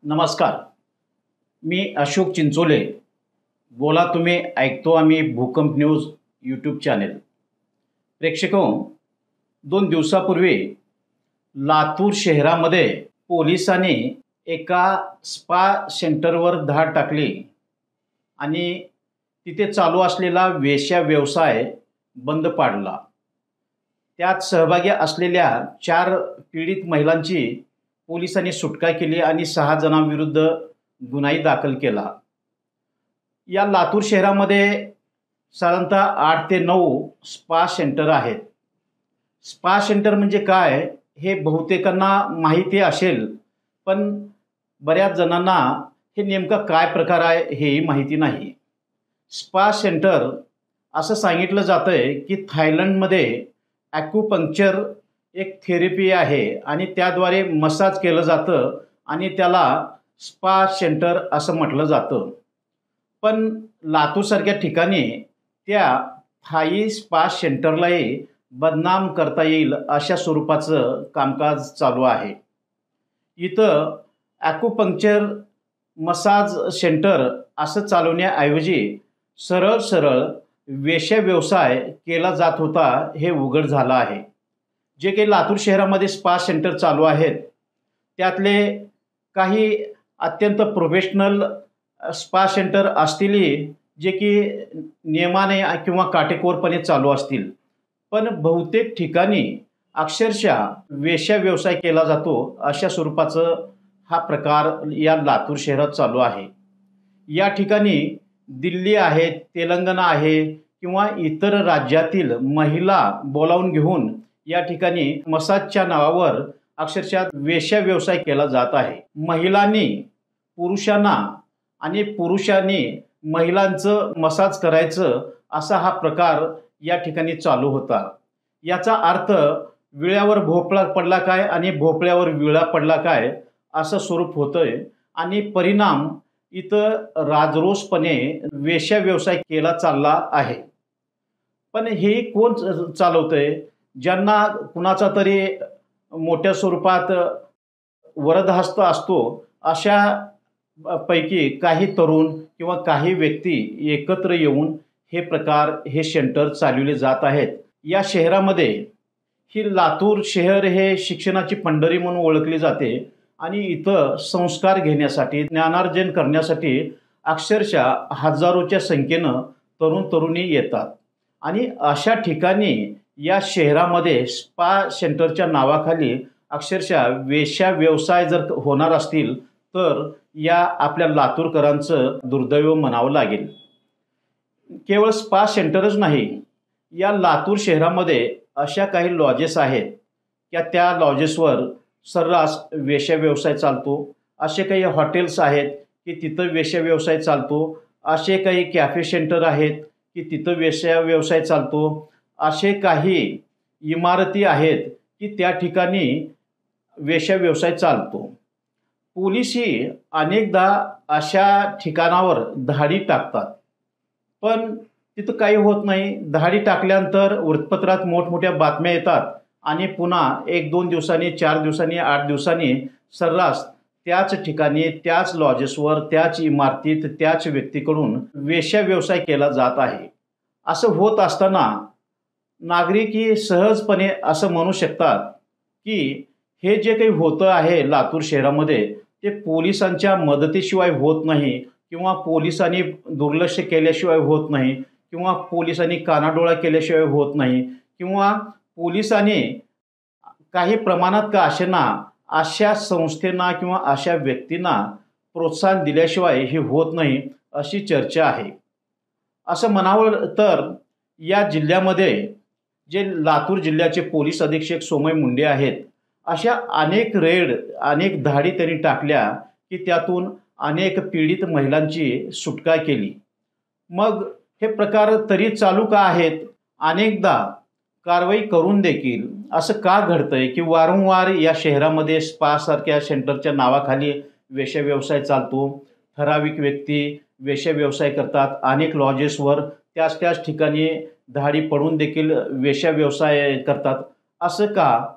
नमस्कार. मी अशोक चिंचोले. बोला तुम्ही ऐकतो आम्ही भूकंप न्यूज यूट्यूब चॅनेल. प्रेक्षको, 2 दिवसापूर्वी लातूर शहरामध्ये पोलिसांनी एका स्पा सेंटरवर धाड टाकली आणि तिथे चालू असलेला वेश्या व्यवसाय बंद पाडला. त्यात सहभागी असलेल्या 4 पीडित महिलांची पोलिसांनी सुटका केली आणि 6 जणांविरुद्ध गुन्हाही दाखल केला. या लातूर शहरामध्ये साधारणतः 8 ते 9 स्पा सेंटर आहेत. स्पा सेंटर म्हणजे काय हे बहुतेकांना माहिती असेल, पण बऱ्याच जणांना हे नेमका काय प्रकार आहे हेही माहिती नाही. स्पा सेंटर असं सांगितलं जातं आहे की थायलंडमध्ये ॲक्युपंक्चर एक थेरपी आहे आणि त्याद्वारे मसाज केलं जातं आणि त्याला स्पा सेंटर असं म्हटलं जातं. पण लातूरसारख्या ठिकाणी त्या थाई स्पा सेंटरलाही बदनाम करता येईल अशा स्वरूपाचं कामकाज चालू आहे. इथं ॲक्युपंक्चर मसाज सेंटर असं चालवण्याऐवजी सरळ सरळ वेश्या व्यवसाय केला जात होता हे उघड झालं आहे. जे काही लातूर शहरामध्ये स्पा सेंटर चालू आहेत त्यातले काही अत्यंत प्रोफेशनल स्पा सेंटर असतीलही जे की नियमाने किंवा काटेकोरपणे चालू असतील, पण बहुतेक ठिकाणी अक्षरशः वेश्या व्यवसाय केला जातो अशा स्वरूपाचं हा प्रकार या लातूर शहरात चालू आहे. या ठिकाणी दिल्ली आहे, तेलंगणा आहे किंवा इतर राज्यातील महिला बोलावून घेऊन या ठिकाणी मसाजच्या नावावर अक्षरशः वेश्या व्यवसाय केला जात आहे. महिलांनी पुरुषांना आणि पुरुषांनी महिलांचं मसाज करायचं असा हा प्रकार या ठिकाणी चालू होता. याचा अर्थ विळ्यावर भोपळा पडला काय आणि भोपळ्यावर विळा पडला काय असं स्वरूप होतंय आणि परिणाम इथं राजरोसपणे वेश्या व्यवसाय केला चालला आहे. पण हे कोण चालवतंय? ज्यांना कुणाचा तरी मोठ्या स्वरूपात वरदहस्त असतो अशा पैकी काही तरुण किंवा काही व्यक्ती एकत्र येऊन हे सेंटर चालवले जात आहेत. या शहरामध्ये ही लातूर शहर हे शिक्षणाची पंढरी म्हणून ओळखली जाते आणि इथं संस्कार घेण्यासाठी, ज्ञानार्जन करण्यासाठी अक्षरशः हजारोच्या संख्येनं तरुणी येतात. आणि अशा ठिकाणी या शहरामध्ये स्पा सेंटरच्या नावाखाली अक्षरशः वेश्या व्यवसाय जर होणार असतील तर या आपल्या लातूरकरांचं दुर्दैव म्हणावं लागेल. केवळ स्पा सेंटरच नाही, या लातूर शहरामध्ये अशा काही लॉजेस आहेत की त्या लॉजेसवर सर्रास वेश्या व्यवसाय चालतो. असे काही हॉटेल्स आहेत की तिथं वेश्या व्यवसाय चालतो. असे काही कॅफे सेंटर आहेत की तिथं वेश्या व्यवसाय चालतो. असे काही इमारती आहेत की त्या ठिकाणी वेश्या व्यवसाय चालतो. पोलिसही अनेकदा अशा ठिकाणावर धाडी टाकतात, पण तिथं काही होत नाही. धाडी टाकल्यानंतर वृत्तपत्रात मोठमोठ्या बातम्या येतात आणि पुन्हा 1-2 दिवसांनी, 4 दिवसांनी, 8 दिवसांनी सर्रास त्याच ठिकाणी, त्याच लॉजेसवर, त्याच इमारतीत, त्याच व्यक्तीकडून वेश्या व्यवसाय केला जात आहे. असं होत असताना नागरिकही सहजपणे असं म्हणू शकतात की हे जे काही होतं आहे लातूर शहरामध्ये ते पोलिसांच्या मदतीशिवाय होत नाही किंवा पोलिसांनी दुर्लक्ष केल्याशिवाय होत नाही किंवा पोलिसांनी कानाडोळा केल्याशिवाय होत नाही किंवा पोलिसांनी काही प्रमाणात का असेना अशा संस्थेंना किंवा अशा व्यक्तींना प्रोत्साहन दिल्याशिवाय हे होत नाही अशी चर्चा आहे. असं म्हणावं तर या जिल्ह्यामध्ये जे लातूर जिल्ह्याचे पोलीस अधीक्षक सोमय मुंडे आहेत, अशा अनेक रेड, अनेक धाडी त्यांनी टाकल्या की त्यातून अनेक पीडित महिलांची सुटका केली. मग हे प्रकार तरी चालू का आहेत? अनेकदा कारवाई करून देखील असं का घडतंय की वारंवार या शहरामध्ये स्पासारख्या सेंटरच्या नावाखाली वेश्या व्यवसाय चालतो. ठराविक व्यक्ती वेश्या व्यवसाय करतात. अनेक लॉजेसवर त्याच ठिकाणी धाडी पडून देखील वेश्या व्यवसाय करतात. असं का?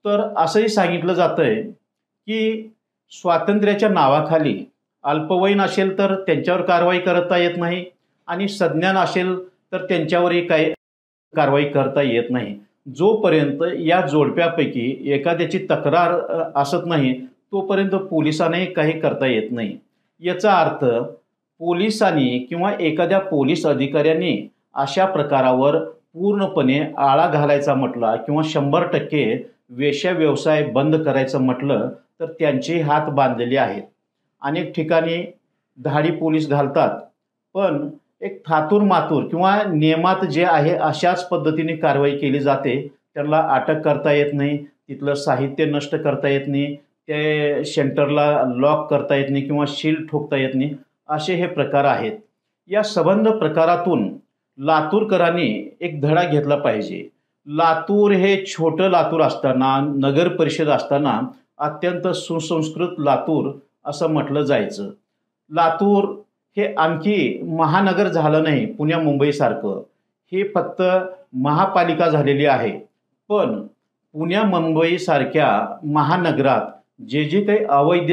तर असंही सांगितलं जातं आहे की स्वातंत्र्याच्या नावाखाली अल्पवयीन असेल तर त्यांच्यावर कारवाई करता येत नाही आणि सज्ञान असेल तर त्यांच्यावरही काही कारवाई करता येत नाही। जोपर्यंत या जोडप्यापैकी एखाद्याची तक्रार असत नाही तोपर्यंत पोलिसांनाही काही करता येत नाही। याचा अर्थ पोलिसांनी किंवा एखाद्या पोलीस अधिकाऱ्यांनी अशा प्रकारावर पूर्णपणे आळा घालायचा म्हटला किंवा 100% वेश्या व्यवसाय बंद करायचं म्हटलं तर त्यांचे हात बांधलेले आहेत। अनेक ठिकाणी धाडी पोलीस घालतात, पण एक थातूर मातूर किंवा नियमात जे आहे अशाच पद्धतीने कारवाई केली जाते। त्यांना अटक करता येत नाही, तिथलं साहित्य नष्ट करता येत नाही, ते सेंटरला लॉक करता येत नाही किंवा सील ठोकता येत नाही, असे हे प्रकार आहेत। या सबंध प्रकारातून लातूरकरांनी एक धडा घेतला पाहिजे। लातूर हे छोटं लातूर असताना, नगर परिषद असताना अत्यंत सुसंस्कृत लातूर असं म्हटलं जायचं। लातूर हे आणखी महानगर झालं नाही पुण्या मुंबईसारखं, हे फक्त महापालिका झालेली आहे। पण पुण्या मुंबईसारख्या महानगरात जे जे काही अवैध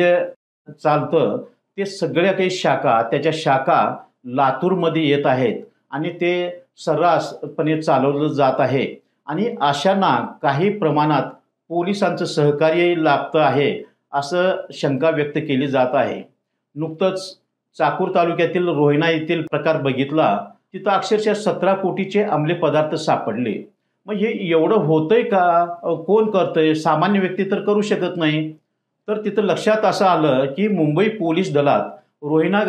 चालतं ते सगळ्या काही शाखा, त्याच्या शाखा लातूरमध्ये येत आहेत आणि ते सर्रासपणे चालवलं जात आहे आणि अशांना काही प्रमाणात पोलिसांचं सहकार्य लाभतं आहे असं शंका व्यक्त केली जात आहे। नुकतंच चाकूर तालुक्यातील रोहिणा येथील प्रकार बघितला, तिथं अक्षरशः 17 कोटीचे अंमली पदार्थ सापडले। मग हे एवढं होतंय का? कोण करतंय? सामान्य व्यक्ती तर करू शकत नाही। तर तिथं लक्षात असं आलं की मुंबई पोलीस दलात रोहिणा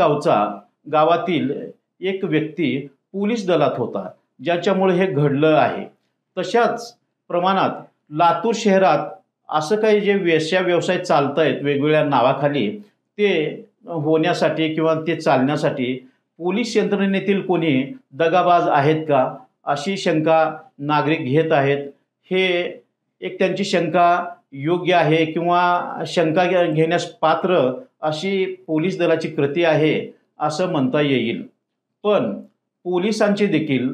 गावातील एक व्यक्ती पोलीस दलात होता, ज्याच्यामुळे हे घडलं आहे। तशाच प्रमाणात लातूर शहरात असं काही जे वेश्या व्यवसाय चालत आहेत वेगवेगळ्या नावाखाली, ते होण्यासाठी किंवा ते चालण्यासाठी पोलीस यंत्रणेतील कोणी दगाबाज आहेत का, अशी शंका नागरिक घेत आहेत। हे एक त्यांची शंका योग्य आहे किंवा शंका घेण्यास पात्र अशी पोलीस दलाची कृती आहे असं म्हणता येईल। पण पोलिसांचे देखील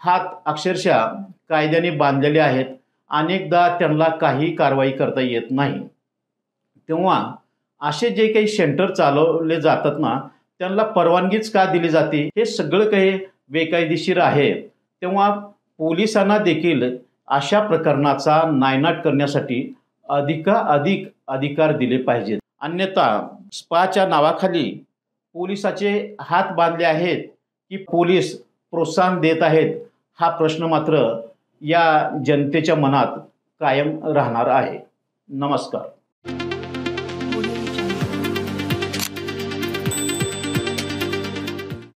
हात अक्षरशः कायद्याने बांधलेले आहेत, अनेकदा त्यांना काही कारवाई करता येत नाही। तेव्हा असे जे काही सेंटर चालवले जातात ना, त्यांना परवानगीच का दिली जाते? हे सगळं काही बेकायदेशीर आहे। तेव्हा पोलिसांना देखील अशा प्रकरणाचा नायनाट करण्यासाठी अधिकाधिक अधिकार दिले पाहिजेत। अन्यथा स्पाच्या नावाखाली पोलिसाचे हात बांधले आहेत की पोलीस प्रोत्साहन देत आहेत, हा प्रश्न मात्र या जनतेच्या मनात कायम राहणार आहे। नमस्कार।